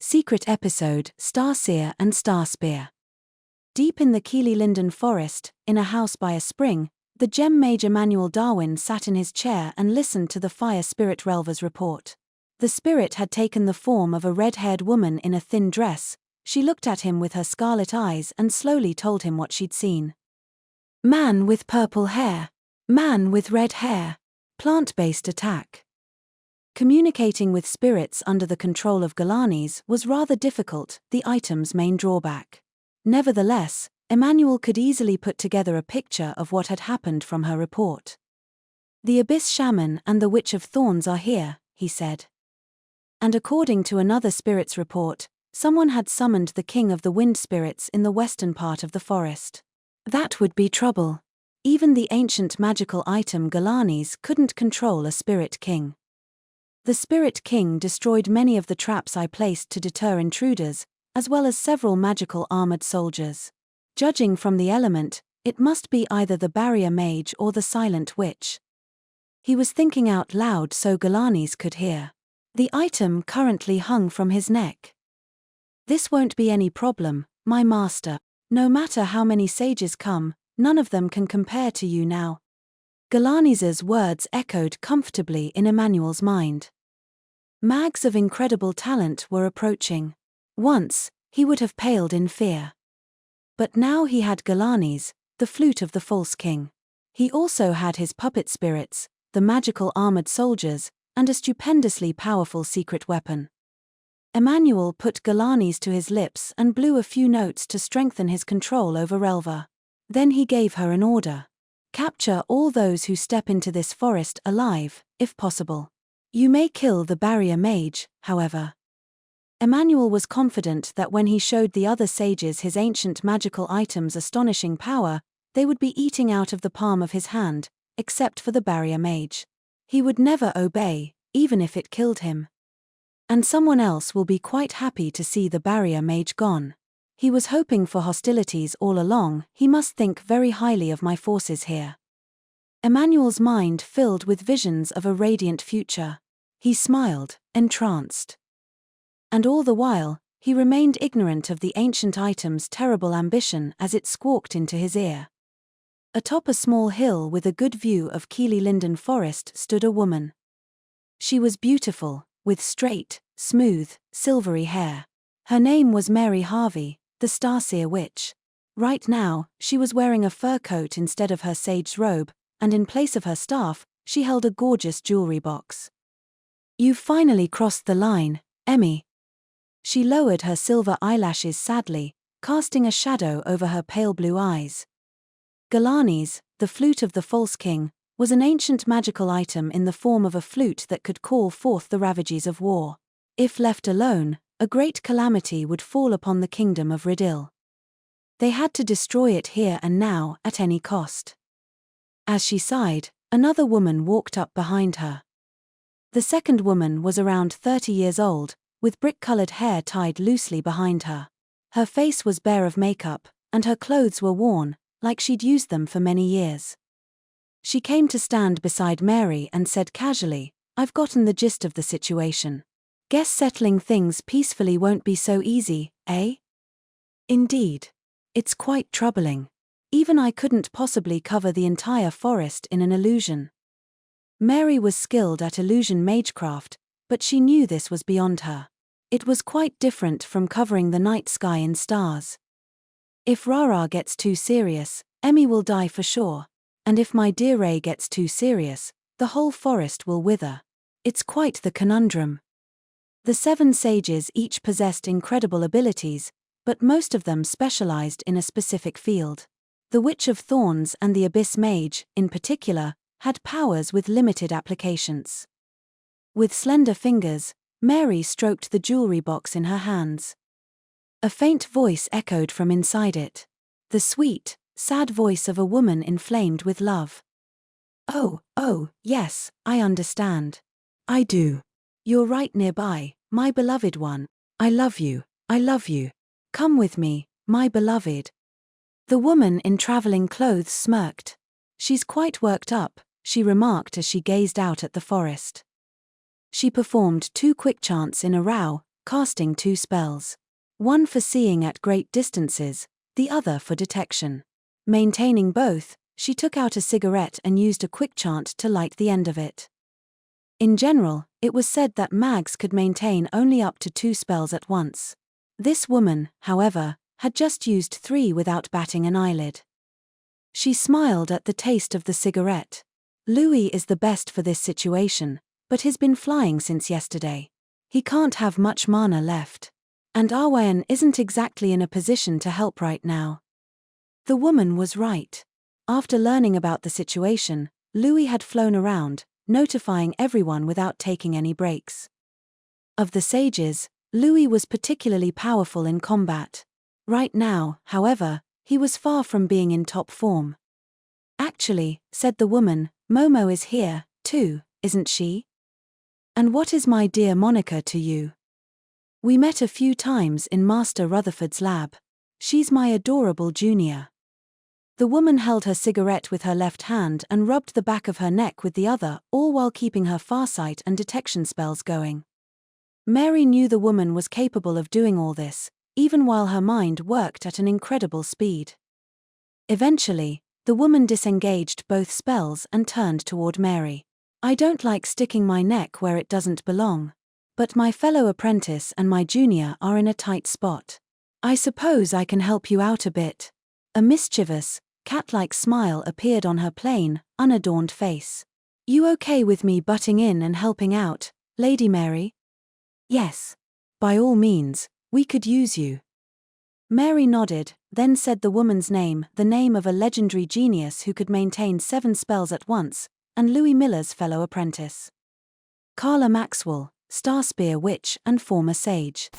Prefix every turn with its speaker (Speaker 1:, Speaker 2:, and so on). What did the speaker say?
Speaker 1: Secret episode, Starseer and Starseer. Deep in the Keely Linden forest, in a house by a spring, the gem mage Emmanuel Darwin sat in his chair and listened to the fire spirit Relva's report. The spirit had taken the form of a red-haired woman in a thin dress. She looked at him with her scarlet eyes and slowly told him what she'd seen. Man with purple hair. Man with red hair. Plant-based attack. Communicating with spirits under the control of Galanis was rather difficult, the item's main drawback. Nevertheless, Emmanuel could easily put together a picture of what had happened from her report. The Abyss Shaman and the Witch of Thorns are here, he said. And according to another spirit's report, someone had summoned the King of the Wind Spirits in the western part of the forest. That would be trouble. Even the ancient magical item Galanis couldn't control a spirit king. The Spirit King destroyed many of the traps I placed to deter intruders, as well as several magical armored soldiers. Judging from the element, it must be either the barrier mage or the silent witch. He was thinking out loud so Galanis could hear. The item currently hung from his neck. This won't be any problem, my master. No matter how many sages come, none of them can compare to you now. Galanis's words echoed comfortably in Emmanuel's mind. Mags of incredible talent were approaching. Once, he would have paled in fear. But now he had Galanis, the flute of the false king. He also had his puppet spirits, the magical armored soldiers, and a stupendously powerful secret weapon. Emmanuel put Galanis to his lips and blew a few notes to strengthen his control over Relva. Then he gave her an order. Capture all those who step into this forest alive, if possible. You may kill the barrier mage, however. Emmanuel was confident that when he showed the other sages his ancient magical item's astonishing power, they would be eating out of the palm of his hand, except for the barrier mage. He would never obey, even if it killed him. And someone else will be quite happy to see the barrier mage gone. He was hoping for hostilities all along. He must think very highly of my forces here. Emmanuel's mind filled with visions of a radiant future. He smiled, entranced. And all the while, he remained ignorant of the ancient item's terrible ambition as it squawked into his ear. Atop a small hill with a good view of Keely Linden Forest stood a woman. She was beautiful, with straight, smooth, silvery hair. Her name was Mary Harvey, the Starseer witch. Right now, she was wearing a fur coat instead of her sage's robe, and in place of her staff, she held a gorgeous jewelry box. You've finally crossed the line, Emmy. She lowered her silver eyelashes sadly, casting a shadow over her pale blue eyes. Galanis, the flute of the false king, was an ancient magical item in the form of a flute that could call forth the ravages of war. If left alone, a great calamity would fall upon the kingdom of Ridil. They had to destroy it here and now, at any cost. As she sighed, another woman walked up behind her. The second woman was around 30 years old, with brick-colored hair tied loosely behind her. Her face was bare of makeup, and her clothes were worn, like she'd used them for many years. She came to stand beside Mary and said casually, I've gotten the gist of the situation. Guess settling things peacefully won't be so easy, eh? Indeed. It's quite troubling. Even I couldn't possibly cover the entire forest in an illusion. Mary was skilled at illusion magecraft, but she knew this was beyond her. It was quite different from covering the night sky in stars. If Rara gets too serious, Emmy will die for sure. And if my dear Ray gets too serious, the whole forest will wither. It's quite the conundrum. The 7 sages each possessed incredible abilities, but most of them specialized in a specific field. The Witch of Thorns and the Abyss Mage, in particular, had powers with limited applications. With slender fingers, Mary stroked the jewelry box in her hands. A faint voice echoed from inside it. The sweet, sad voice of a woman inflamed with love. Oh, yes, I understand. I do. You're right nearby, my beloved one. I love you. Come with me, my beloved. The woman in traveling clothes smirked. She's quite worked up, she remarked as she gazed out at the forest. She performed 2 quick chants in a row, casting 2 spells. One for seeing at great distances, the other for detection. Maintaining both, she took out a cigarette and used a quick chant to light the end of it. In general, it was said that mags could maintain only up to 2 spells at once. This woman, however, had just used 3 without batting an eyelid. She smiled at the taste of the cigarette. Louis is the best for this situation, but he's been flying since yesterday. He can't have much mana left. And Arwain isn't exactly in a position to help right now. The woman was right. After learning about the situation, Louis had flown around, notifying everyone without taking any breaks. Of the sages, Louis was particularly powerful in combat. Right now, however, he was far from being in top form. Actually, said the woman, Momo is here, too, isn't she? And what is my dear Monica to you? We met a few times in Master Rutherford's lab. She's my adorable junior. The woman held her cigarette with her left hand and rubbed the back of her neck with the other, all while keeping her farsight and detection spells going. Mary knew the woman was capable of doing all this, even while her mind worked at an incredible speed. Eventually, the woman disengaged both spells and turned toward Mary. I don't like sticking my neck where it doesn't belong. But my fellow apprentice and my junior are in a tight spot. I suppose I can help you out a bit. A mischievous, cat-like smile appeared on her plain, unadorned face. You okay with me butting in and helping out, Lady Mary? Yes. By all means, we could use you. Mary nodded, then said the woman's name, the name of a legendary genius who could maintain 7 spells at once, and Louis Miller's fellow apprentice. Carla Maxwell, Starseer witch and former sage.